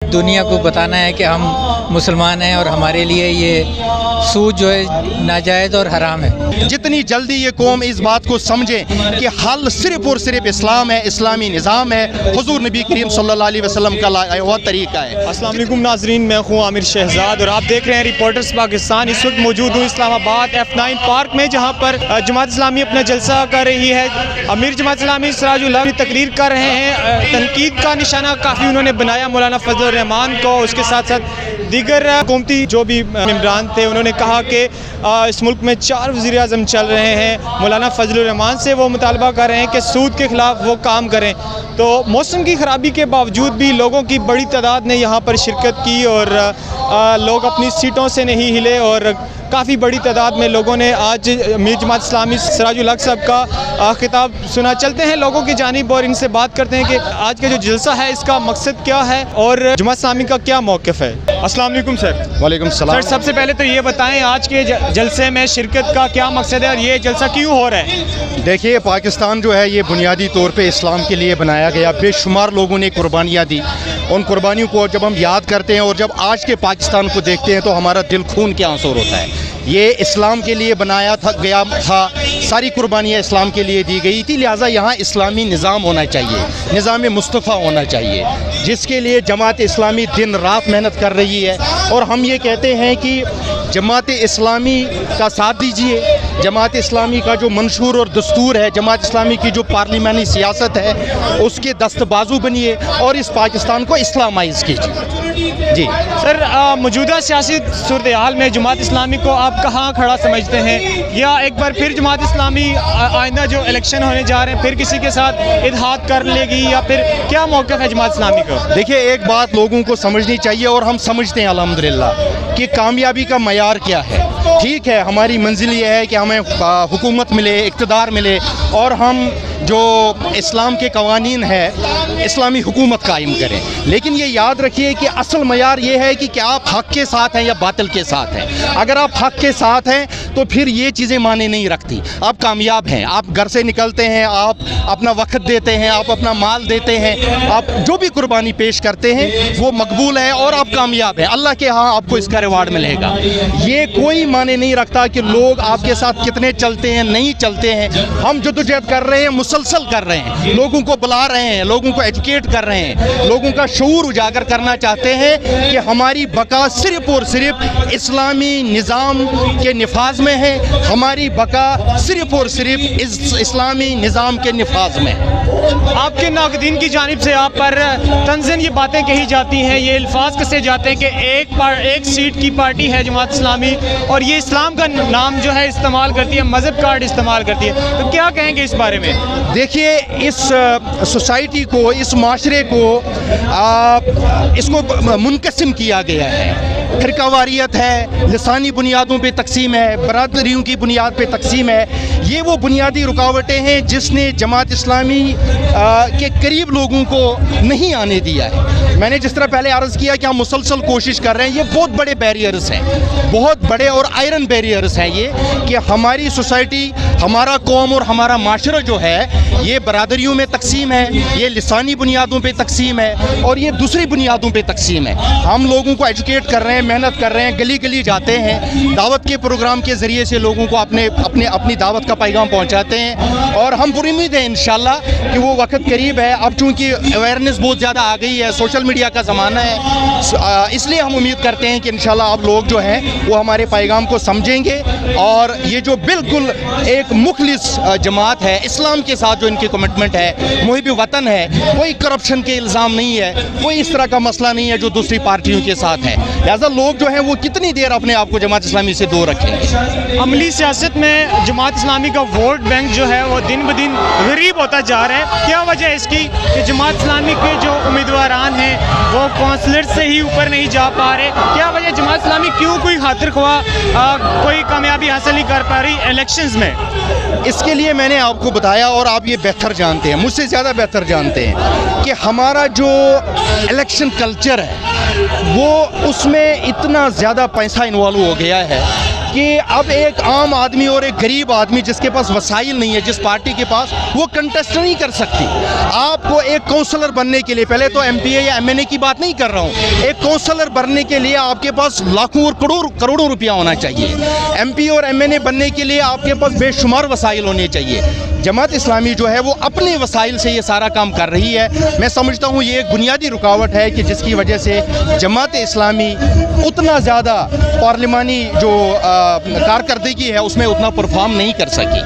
दुनिया को बताना है कि हम मुसलमान हैं और हमारे लिए ये सूद जो है नाजायज़ और हराम है। जितनी जल्दी ये कौम इस बात को समझे कि हल सिर्फ और सिर्फ इस्लाम है, इस्लामी निज़ाम है, हुज़ूर नबी करीम सल्लल्लाहु अलैहि वसल्लम का लाया हुआ तरीका है। अस्सलाम वालेकुम नाज़रीन, मैं हूँ आमिर शहजाद और आप देख रहे हैं रिपोर्टर्स पाकिस्तान। इस वक्त मौजूद हूँ इस्लामाबाद F9 पार्क में, जहाँ पर जमात इस्लामी अपना जलसा कर रही है। अमीर जमात इस्लामी सिराजुल हक तकरीर कर रहे हैं। तनकीद का निशाना काफ़ी उन्होंने बनाया मौलाना फजल रहमान को। उसके साथ साथ दीगर हुकूमती जो भी मेंबरान थे, उन्होंने कहा कि इस मुल्क में 4 वज़ीर-ए-आज़म चल रहे हैं। मौलाना फजल रहमान से वो मुतालबा कर रहे हैं कि सूद के ख़िलाफ़ वो काम करें। तो मौसम की ख़राबी के बावजूद भी लोगों की बड़ी तादाद ने यहाँ पर शिरकत की और लोग अपनी सीटों से नहीं हिले और काफ़ी बड़ी तादाद में लोगों ने आज अमीर जमात इस्लामी सिराजुल हक साहब का खिताब सुना। चलते हैं लोगों की जानिब और इनसे बात करते हैं कि आज का जो जलसा है इसका मकसद क्या है और जमात इस्लामी का क्या मौक़िफ़ है। अस्सलाम वालेकुम सर। वालेकुम सलाम। सर, सबसे पहले तो ये बताएं आज के जलसे में शिरकत का क्या मकसद है और ये जलसा क्यों हो रहा है। देखिए, पाकिस्तान जो है ये बुनियादी तौर पे इस्लाम के लिए बनाया गया। बेशुमार लोगों ने कुर्बानियाँ दी। उन कुर्बानियों को जब हम याद करते हैं और जब आज के पाकिस्तान को देखते हैं तो हमारा दिल खून के आंसू होता है। ये इस्लाम के लिए बनाया गया था, सारी कुर्बानियाँ इस्लाम के लिए दी गई थी, लिहाजा यहाँ इस्लामी निज़ाम होना चाहिए, निज़ाम मुस्तफ़ा होना चाहिए, जिसके लिए जमात इस्लामी दिन रात मेहनत कर रही है। और हम ये कहते हैं कि जमात इस्लामी का साथ दीजिए। जमात इस्लामी का जो मंशूर और दस्तूर है, जमात इस्लामी की जो पार्लिमानी सियासत है, उसके दस्तबाजू बनिए और इस पाकिस्तान को इस्लामाइज़ कीजिए। जी सर, मौजूदा सियासी सूरत हाल में जमात इस्लामी को आप कहाँ खड़ा समझते हैं, या एक बार फिर जमात इस्लामी आइंदा जो इलेक्शन होने जा रहे हैं फिर किसी के साथ इत्तेहाद कर लेगी, या फिर क्या मौक़िफ़ है जमात इस्लामी का। देखिए, एक बात लोगों को समझनी चाहिए और हम समझते हैं अल्हम्दुलिल्लाह कि कामयाबी का मयार क्या है। ठीक है, हमारी मंजिल ये है कि हमें हुकूमत मिले, इक़्तिदार मिले और हम जो इस्लाम के कवानीन है इस्लामी हुकूमत कायम करें। लेकिन ये याद रखिए कि असल मयार ये है कि क्या आप हक़ के साथ हैं या बातिल के साथ हैं। अगर आप हक़ के साथ हैं तो फिर ये चीज़ें माने नहीं रखती। आप कामयाब हैं, आप घर से निकलते हैं, आप अपना वक्त देते हैं, आप अपना माल देते हैं, आप जो भी कुर्बानी पेश करते हैं वो मकबूल है और आप कामयाब हैं। अल्लाह के यहाँ आपको इसका रिवार्ड मिलेगा। ये कोई माने नहीं रखता कि लोग आपके साथ कितने चलते हैं, नहीं चलते हैं। हम जद्दोजहद कर रहे हैं, मुसलसल कर रहे हैं, लोगों को बुला रहे हैं, लोगों को एजुकेट कर रहे हैं, लोगों का शऊर उजागर करना चाहते हैं कि हमारी बका सिर्फ और सिर्फ इस्लामी निज़ाम के निफाज में है, हमारी बका सिर्फ और सिर्फ इस इस्लामी निज़ाम के निफाज में है। आपके नाक़दीन की जानिब से आप पर तंज़न ये बातें कही जाती हैं, ये अल्फाज कसे जाते हैं कि एक सीट की पार्टी है जमात इस्लामी और ये इस्लाम का नाम जो है इस्तेमाल करती है, मज़हब कार्ड इस्तेमाल करती है। तो क्या कहेंगे इस बारे में। देखिए, इस सोसाइटी को, इस माशरे को इसको मुनक़सिम किया गया है। फ़िरक़ावारियत है, लिसानी बुनियादों पे तकसीम है, बरादरियों की बुनियाद पे तकसीम है। ये वो बुनियादी रुकावटें हैं जिसने जमात इस्लामी के करीब लोगों को नहीं आने दिया है। मैंने जिस तरह पहले अर्ज़ किया कि हम मुसलसल कोशिश कर रहे हैं, ये बहुत बड़े बैरियर्स हैं, बहुत बड़े और आयरन बैरियर्स हैं ये, कि हमारी सोसाइटी, हमारा कौम और हमारा माशरा जो है ये बरादरियों में तकसीम है, ये लिसानी बुनियादों पे तकसीम है और ये दूसरी बुनियादों पे तकसीम है। हम लोगों को एजुकेट कर रहे हैं, मेहनत कर रहे हैं, गली गली जाते हैं, दावत के प्रोग्राम के ज़रिए से लोगों को अपनी दावत का पैगाम पहुँचाते हैं और हम पूरी उम्मीद है इंशाल्लाह कि वो वक्त करीब है। अब चूँकि अवेयरनेस बहुत ज़्यादा आ गई है, सोशल मीडिया का ज़माना है, इसलिए हम उम्मीद करते हैं कि इंशाल्लाह आप लोग जो हैं वो हमारे पैगाम को समझेंगे और ये जो बिल्कुल एक मुखलिस जमात है, इस्लाम के साथ जो इनकी कमिटमेंट है, मुहिब वतन है, कोई करप्शन के इल्ज़ाम नहीं है, कोई इस तरह का मसला नहीं है जो दूसरी पार्टियों के साथ है। लिहाजा लोग जो हैं वो कितनी देर अपने आप को जमात इस्लामी से दूर रखेंगे। अमली सियासत में जमात इस्लामी का वोट बैंक जो है वो दिन ब दिन गरीब होता जा रहा है। क्या वजह है इसकी कि जमात इस्लामी के जो उम्मीदवारान हैं वो कौंसलर से ही ऊपर नहीं जा पा रहे। क्या वजह जमात इस्लामी क्यों कोई खातिर ख्वाह कोई कामयाबी हासिल नहीं कर पा रही इलेक्शंस में। इसके लिए मैंने आपको बताया और आप ये बेहतर जानते हैं, मुझसे ज़्यादा बेहतर जानते हैं कि हमारा जो इलेक्शन कल्चर है वो उसमें इतना ज़्यादा पैसा इन्वॉल्व हो गया है کہ اب ایک عام آدمی اور ایک غریب آدمی جس کے پاس وسائل نہیں ہے جس پارٹی کے پاس, وہ کنٹیسٹ نہیں کر سکتی. آپ کو ایک کونسلر بننے کے لیے, پہلے تو ایم پی اے یا ایم این اے کی بات نہیں کر رہا ہوں, ایک کونسلر بننے کے لیے آپ کے پاس لاکھوں اور کروڑوں روپیہ ہونا چاہیے. ایم پی اور ایم این اے بننے کے لیے آپ کے پاس بے شمار وسائل ہونے چاہیے. جماعت اسلامی جو ہے وہ اپنے وسائل سے یہ سارا کام کر رہی ہے. میں سمجھتا ہوں یہ ایک بنیادی رکاوٹ ہے کہ جس کی وجہ سے جماعت اسلامی اتنا زیادہ پارلیمانی جو کارکردگی ہے اس میں اتنا پرفارم نہیں کر سکی.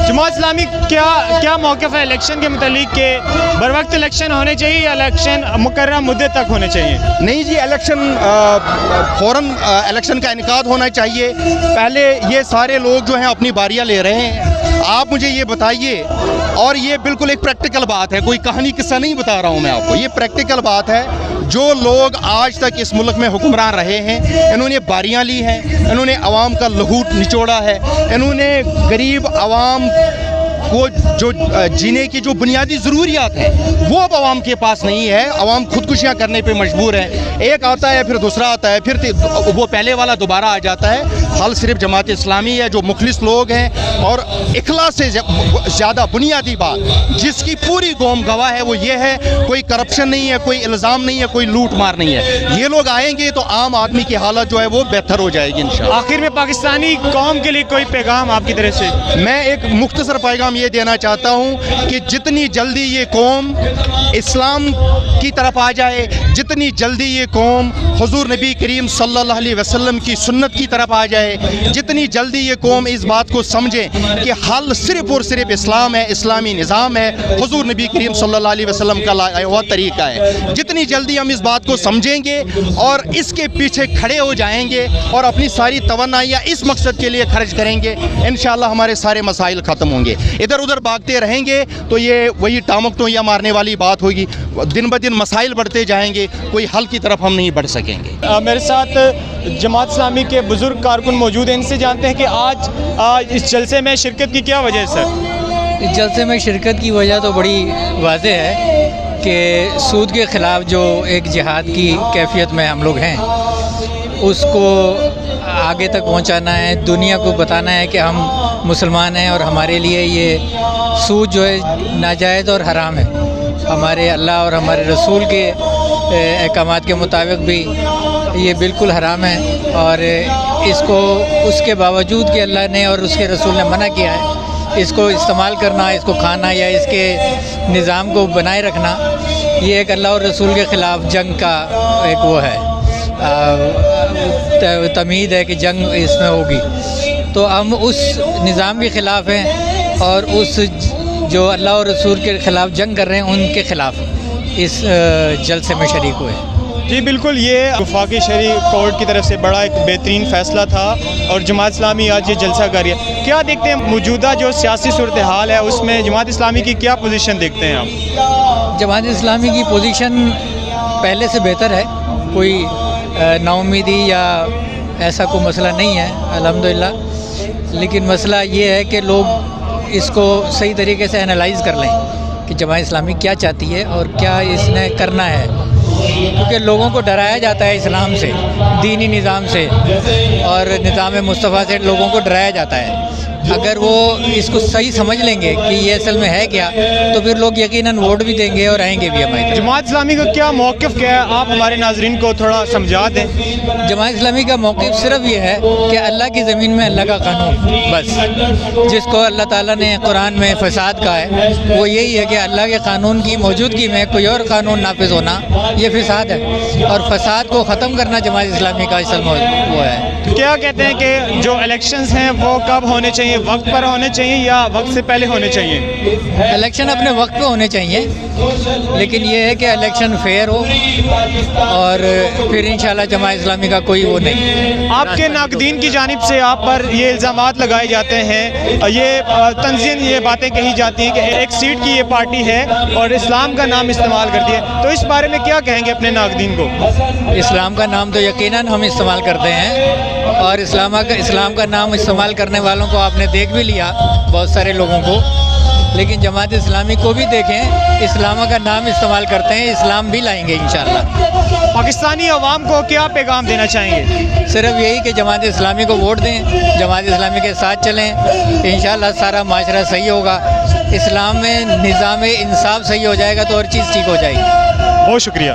جماعت اسلامی کیا موقف ہے الیکشن کے متعلق کہ بر وقت الیکشن ہونے چاہیے یا الیکشن مقررہ مدے تک ہونے چاہیے؟ نہیں جی, الیکشن فوراً الیکشن کا انعقاد ہونا چاہیے. پہلے یہ سارے لوگ جو ہیں اپنی باریاں لے رہے ہیں. آپ مجھے یہ بتائیے, اور یہ بالکل ایک پریکٹیکل بات ہے, کوئی کہانی قصہ نہیں بتا رہا ہوں میں آپ کو, یہ پریکٹیکل بات ہے. جو لوگ آج تک اس ملک میں حکمران رہے ہیں انہوں نے باریاں لی ہیں, انہوں نے عوام کا لہو نچوڑا ہے, انہوں نے غریب عوام کو جو جینے کی جو بنیادی ضروریات ہیں وہ اب عوام کے پاس نہیں ہے. عوام خودکشیاں کرنے پہ مجبور ہیں. ایک آتا ہے پھر دوسرا آتا ہے, پھر وہ پہلے والا دوبارہ آ جاتا ہے. حل صرف جماعت اسلامی ہے, جو مخلص لوگ ہیں, اور اخلاص سے زیادہ بنیادی بات جس کی پوری قوم گواہ ہے وہ یہ ہے, کوئی کرپشن نہیں ہے, کوئی الزام نہیں ہے, کوئی لوٹ مار نہیں ہے. یہ لوگ آئیں گے تو عام آدمی کی حالت جو ہے وہ بہتر ہو جائے گی انشاءاللہ. آخر میں پاکستانی قوم کے لیے کوئی پیغام آپ کی طرف سے؟ میں ایک مختصر پیغام یہ دینا چاہتا ہوں کہ جتنی جلدی یہ قوم اسلام کی طرف آ جائے, جتنی جلدی یہ قوم حضور نبی کریم صلی اللہ علیہ وسلم کی سنت کی طرف آ جائے, جتنی جلدی یہ قوم اس بات کو سمجھے کہ حل صرف اور صرف اسلام ہے, اسلامی نظام ہے, حضور نبی کریم صلی اللہ علیہ وسلم کا لایا ہوا طریقہ ہے, جتنی جلدی ہم اس بات کو سمجھیں گے اور اس کے پیچھے کھڑے ہو جائیں گے اور اپنی ساری توانائیاں اس مقصد کے لیے خرچ کریں گے, انشاءاللہ ہمارے سارے مسائل ختم ہوں گے. ادھر ادھر بھاگتے رہیں گے تو یہ وہی ٹامک تو یا مارنے والی بات ہوگی. دن بدن مسائل بڑھتے جائیں گے, کوئی حل کی طرف ہم نہیں بڑھ سکیں گے. میرے ساتھ جماعت اسلامی کے بزرگ کارکن موجود ہیں, ان سے جانتے ہیں کہ آج اس جلسے میں شرکت کی کیا وجہ ہے سر؟ اس جلسے میں شرکت کی وجہ تو بڑی واضح ہے کہ سود کے خلاف جو ایک جہاد کی کیفیت میں ہم لوگ ہیں اس کو آگے تک پہنچانا ہے, دنیا کو بتانا ہے کہ ہم مسلمان ہیں اور ہمارے لیے یہ سود جو ہے ناجائز اور حرام ہے. ہمارے اللہ اور ہمارے رسول کے احکامات کے مطابق بھی یہ بالکل حرام ہے, اور اس کو اس کے باوجود کہ اللہ نے اور اس کے رسول نے منع کیا ہے, اس کو استعمال کرنا, اس کو کھانا یا اس کے نظام کو بنائے رکھنا, یہ ایک اللہ اور رسول کے خلاف جنگ کا ایک وہ ہے, تمہید ہے کہ جنگ اس میں ہوگی. تو ہم اس نظام کے خلاف ہیں اور اس جو اللہ اور رسول کے خلاف جنگ کر رہے ہیں ان کے خلاف اس جلسے میں شریک ہوئے. جی بالکل, یہ وفاقی شرعی کورٹ کی طرف سے بڑا ایک بہترین فیصلہ تھا اور جماعت اسلامی آج یہ جلسہ کر رہی ہے. کیا دیکھتے ہیں موجودہ جو سیاسی صورتحال ہے اس میں جماعت اسلامی کی کیا پوزیشن دیکھتے ہیں آپ؟ جماعت اسلامی کی پوزیشن پہلے سے بہتر ہے, کوئی نا امیدی یا ایسا کوئی مسئلہ نہیں ہے الحمدللہ. لیکن مسئلہ یہ ہے کہ لوگ اس کو صحیح طریقے سے انالائز کر لیں کہ جماعت اسلامی کیا چاہتی ہے اور کیا اس نے کرنا ہے, کیونکہ لوگوں کو ڈرایا جاتا ہے اسلام سے, دینی نظام سے اور نظام مصطفیٰ سے لوگوں کو ڈرایا جاتا ہے. اگر وہ اس کو صحیح سمجھ لیں گے کہ یہ اصل میں ہے کیا تو پھر لوگ یقیناً ووٹ بھی دیں گے اور آئیں گے بھی ہماری طرف. جماعت اسلامی کا کیا موقف کیا ہے, آپ ہمارے ناظرین کو تھوڑا سمجھا دیں. جماعت اسلامی کا موقف صرف یہ ہے کہ اللہ کی زمین میں اللہ کا قانون, بس جس کو اللہ تعالیٰ نے قرآن میں فساد کہا ہے وہ یہی ہے کہ اللہ کے قانون کی موجودگی میں کوئی اور قانون نافذ ہونا یہ فساد ہے, اور فساد کو ختم کرنا جماعت اسلامی کا اصل وہ ہے. کیا کہتے ہیں کہ جو الیکشنز ہیں وہ کب ہونے چاہیے, وقت پر ہونے چاہیے یا وقت سے پہلے ہونے چاہیے؟ الیکشن اپنے وقت پہ ہونے چاہیے, لیکن یہ ہے کہ الیکشن فیئر ہو اور پھر انشاءاللہ جماعت اسلامی کا کوئی وہ نہیں. آپ کے ناقدین کی جانب سے آپ پر یہ الزامات لگائے جاتے ہیں, یہ تنظیم یہ باتیں کہی جاتی ہیں کہ ایک سیٹ کی یہ پارٹی ہے اور اسلام کا نام استعمال کرتی ہے, تو اس بارے میں کیا کہیں گے اپنے ناقدین کو؟ اسلام کا نام تو یقیناً ہم استعمال کرتے ہیں, اور اسلام کا نام استعمال کرنے والوں کو آپ نے دیکھ بھی لیا, بہت سارے لوگوں کو, لیکن جماعت اسلامی کو بھی دیکھیں، اسلام کا نام استعمال کرتے ہیں، اسلام بھی لائیں گے انشاءاللہ۔ پاکستانی عوام کو کیا پیغام دینا چاہیں گے؟ صرف یہی کہ جماعت اسلامی کو ووٹ دیں، جماعت اسلامی کے ساتھ چلیں، انشاءاللہ سارا معاشرہ صحیح ہوگا۔ اسلام میں نظام انصاف صحیح ہو جائے گا تو ہر چیز ٹھیک ہو جائے گی۔ بہت شکریہ۔